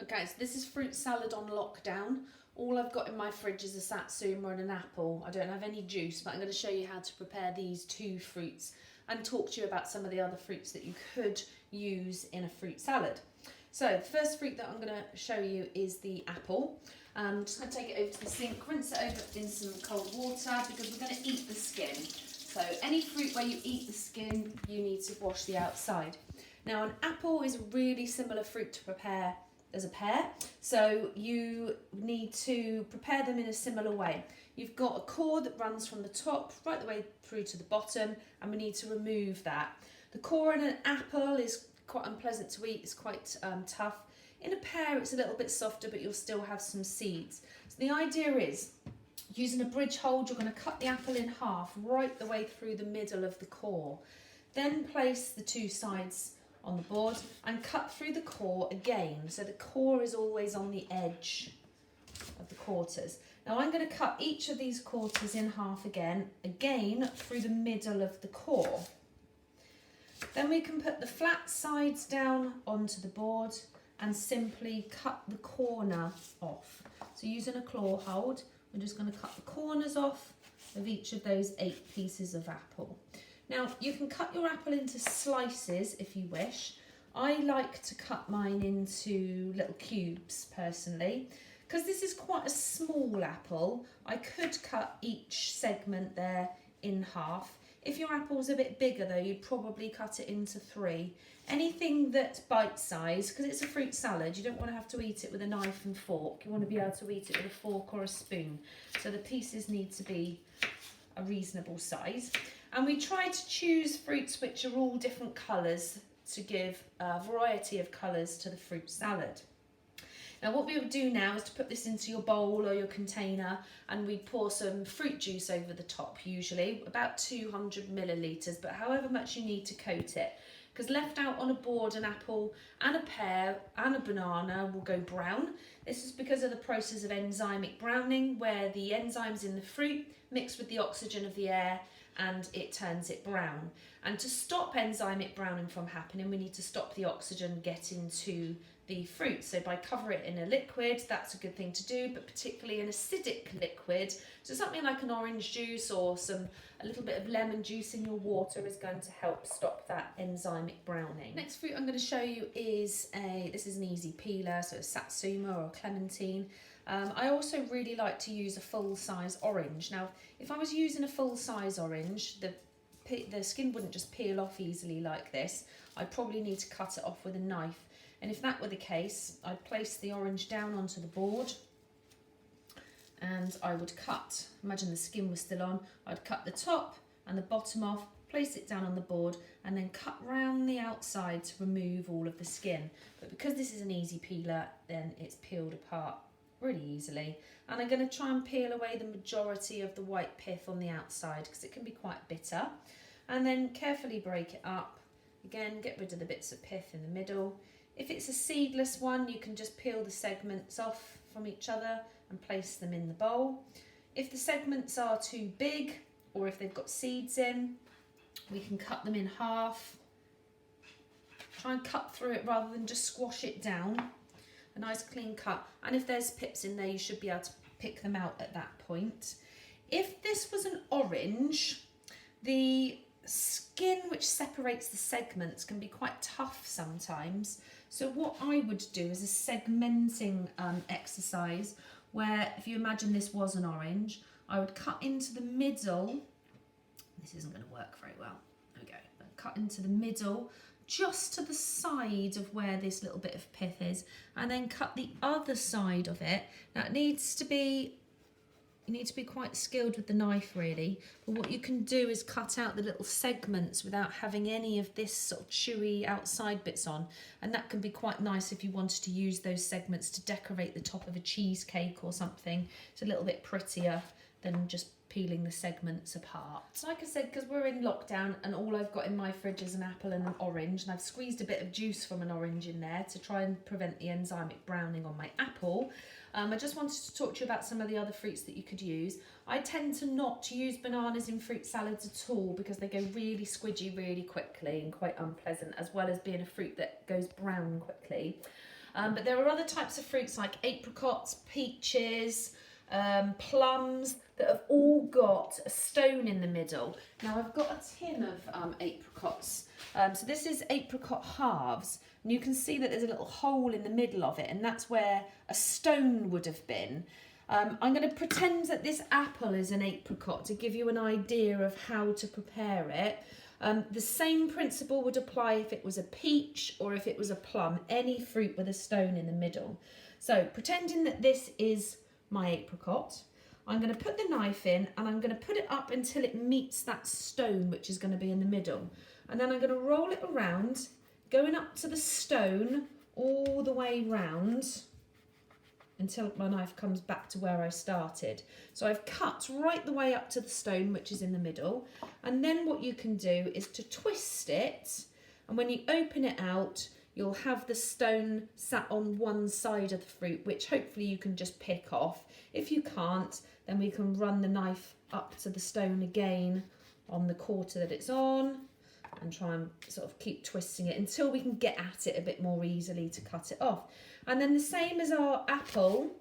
Okay, so this is fruit salad on lockdown. All I've got in my fridge is a satsuma and an apple. I don't have any juice, but I'm going to show you how to prepare these two fruits and talk to you about some of the other fruits that you could use in a fruit salad. So the first fruit that I'm going to show you is the apple. I'm just going to take it over to the sink, rinse it over in some cold water because we're going to eat the skin. So any fruit where you eat the skin, you need to wash the outside. Now an apple is a really similar fruit to prepare as a pear, so you need to prepare them in a similar way. You've got a core that runs from the top right the way through to the bottom, and we need to remove that. The core in an apple is quite unpleasant to eat, it's quite tough. In a pear it's a little bit softer, but you'll still have some seeds. So the idea is, using a bridge hold, you're going to cut the apple in half right the way through the middle of the core. Then place the two sides on the board and cut through the core again, so the core is always on the edge of the quarters. Now I'm going to cut each of these quarters in half again through the middle of the core. Then we can put the flat sides down onto the board and simply cut the corner off. So using a claw hold, we're just going to cut the corners off of each of those 8 pieces of apple. Now you can cut your apple into slices if you wish. I like to cut mine into little cubes personally. Because this is quite a small apple, I could cut each segment there in half. If your apple's a bit bigger though, you'd probably cut it into 3. Anything that's bite-sized, because it's a fruit salad, you don't want to have to eat it with a knife and fork. You want to be able to eat it with a fork or a spoon. So the pieces need to be a reasonable size. And we try to choose fruits which are all different colours to give a variety of colours to the fruit salad. Now what we would do now is to put this into your bowl or your container, and we pour some fruit juice over the top, usually about 200 millilitres, but however much you need to coat it. Because left out on a board, an apple and a pear and a banana will go brown. This is because of the process of enzymic browning, where the enzymes in the fruit mix with the oxygen of the air and it turns it brown. And to stop enzymic browning from happening, we need to stop the oxygen getting to the fruit. So by covering it in a liquid, that's a good thing to do, but particularly an acidic liquid. So something like an orange juice or a little bit of lemon juice in your water is going to help stop that enzymic browning. Next fruit I'm going to show you is this is an easy peeler, so a satsuma or a clementine. I also really like to use a full-size orange. Now, if I was using a full-size orange, the skin wouldn't just peel off easily like this. I'd probably need to cut it off with a knife. And if that were the case, I'd place the orange down onto the board and I would cut, imagine the skin was still on, I'd cut the top and the bottom off, place it down on the board and then cut round the outside to remove all of the skin. But because this is an easy peeler, then it's peeled apart really easily. And I'm going to try and peel away the majority of the white pith on the outside because it can be quite bitter. And then carefully break it up. Again, get rid of the bits of pith in the middle. If it's a seedless one, you can just peel the segments off from each other and place them in the bowl. If the segments are too big or if they've got seeds in, we can cut them in half. Try and cut through it rather than just squash it down. A nice clean cut, and if there's pips in there you should be able to pick them out at that point. If this was an orange, the skin which separates the segments can be quite tough sometimes, so what I would do is a segmenting exercise where, if you imagine this was an orange, I would cut into the middle. This isn't going to work very well. There we go. Cut into the middle, just to the side of where this little bit of pith is, and then cut the other side of it. Now you need to be quite skilled with the knife really, but what you can do is cut out the little segments without having any of this sort of chewy outside bits on, and that can be quite nice if you wanted to use those segments to decorate the top of a cheesecake or something. It's a little bit prettier than just peeling the segments apart. So like I said, because we're in lockdown and all I've got in my fridge is an apple and an orange, and I've squeezed a bit of juice from an orange in there to try and prevent the enzymic browning on my apple. I just wanted to talk to you about some of the other fruits that you could use. I tend to not use bananas in fruit salads at all because they go really squidgy really quickly and quite unpleasant, as well as being a fruit that goes brown quickly. But there are other types of fruits like apricots, peaches, plums that have all got a stone in the middle. Now I've got a tin of apricots. So this is apricot halves, and you can see that there's a little hole in the middle of it, and that's where a stone would have been. I'm going to pretend that this apple is an apricot to give you an idea of how to prepare it. The same principle would apply if it was a peach or if it was a plum, any fruit with a stone in the middle. So pretending that this is my apricot, I'm going to put the knife in and I'm going to put it up until it meets that stone which is going to be in the middle. And then I'm going to roll it around, going up to the stone all the way round until my knife comes back to where I started. So I've cut right the way up to the stone which is in the middle, and then what you can do is to twist it, and when you open it out you'll have the stone sat on one side of the fruit, which hopefully you can just pick off. If you can't, then we can run the knife up to the stone again on the quarter that it's on and try and sort of keep twisting it until we can get at it a bit more easily to cut it off. And then the same as our apple,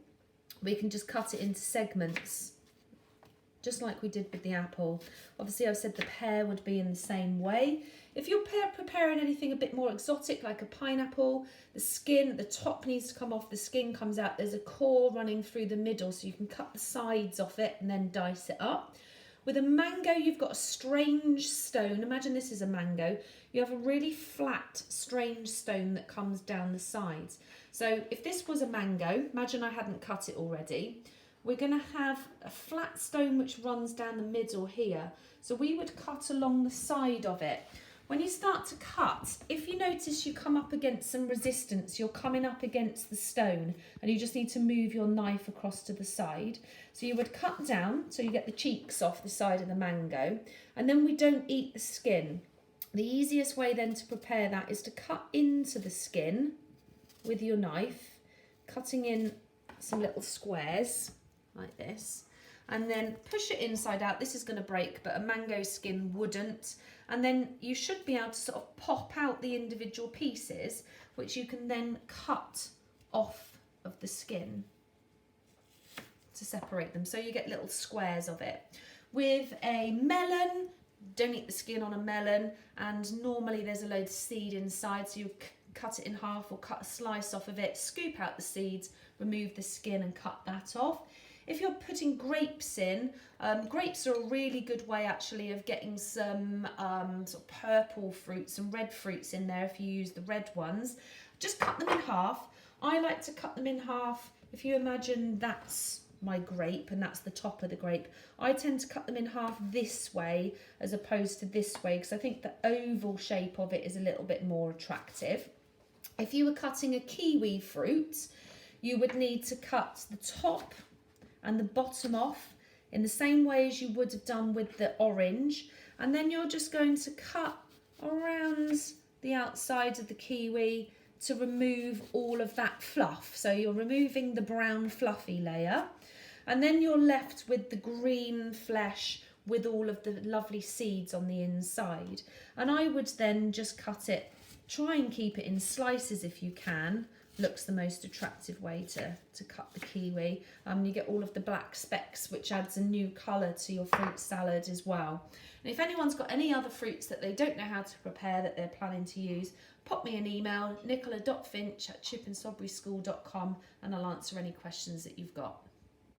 we can just cut it into segments, just like we did with the apple. Obviously I've said the pear would be in the same way. If you're preparing anything a bit more exotic like a pineapple, the skin at the top needs to come off, the skin comes out, there's a core running through the middle so you can cut the sides off it and then dice it up. With a mango, you've got a strange stone. Imagine this is a mango. You have a really flat, strange stone that comes down the sides. So if this was a mango, imagine I hadn't cut it already. We're going to have a flat stone which runs down the middle here. So we would cut along the side of it. When you start to cut, if you notice you come up against some resistance, you're coming up against the stone and you just need to move your knife across to the side. So you would cut down so you get the cheeks off the side of the mango, and then we don't eat the skin. The easiest way then to prepare that is to cut into the skin with your knife, cutting in some little squares like this, and then push it inside out. This is going to break, but a mango skin wouldn't. And then you should be able to sort of pop out the individual pieces, which you can then cut off of the skin to separate them. So you get little squares of it. With a melon, don't eat the skin on a melon, and normally there's a load of seed inside, so you cut it in half or cut a slice off of it, scoop out the seeds, remove the skin and cut that off. If you're putting grapes in, grapes are a really good way actually of getting some sort of purple fruits and red fruits in there if you use the red ones. Just cut them in half. I like to cut them in half. If you imagine that's my grape and that's the top of the grape, I tend to cut them in half this way as opposed to this way because I think the oval shape of it is a little bit more attractive. If you were cutting a kiwi fruit, you would need to cut the top and the bottom off in the same way as you would have done with the orange, and then you're just going to cut around the outside of the kiwi to remove all of that fluff. So you're removing the brown fluffy layer, and then you're left with the green flesh with all of the lovely seeds on the inside. And I would then just cut it, try and keep it in slices if you can. Looks the most attractive way to cut the kiwi. You get all of the black specks, which adds a new colour to your fruit salad as well. And if anyone's got any other fruits that they don't know how to prepare that they're planning to use, pop me an email, nicola.finch@chipandstrawberryschool.com, and I'll answer any questions that you've got.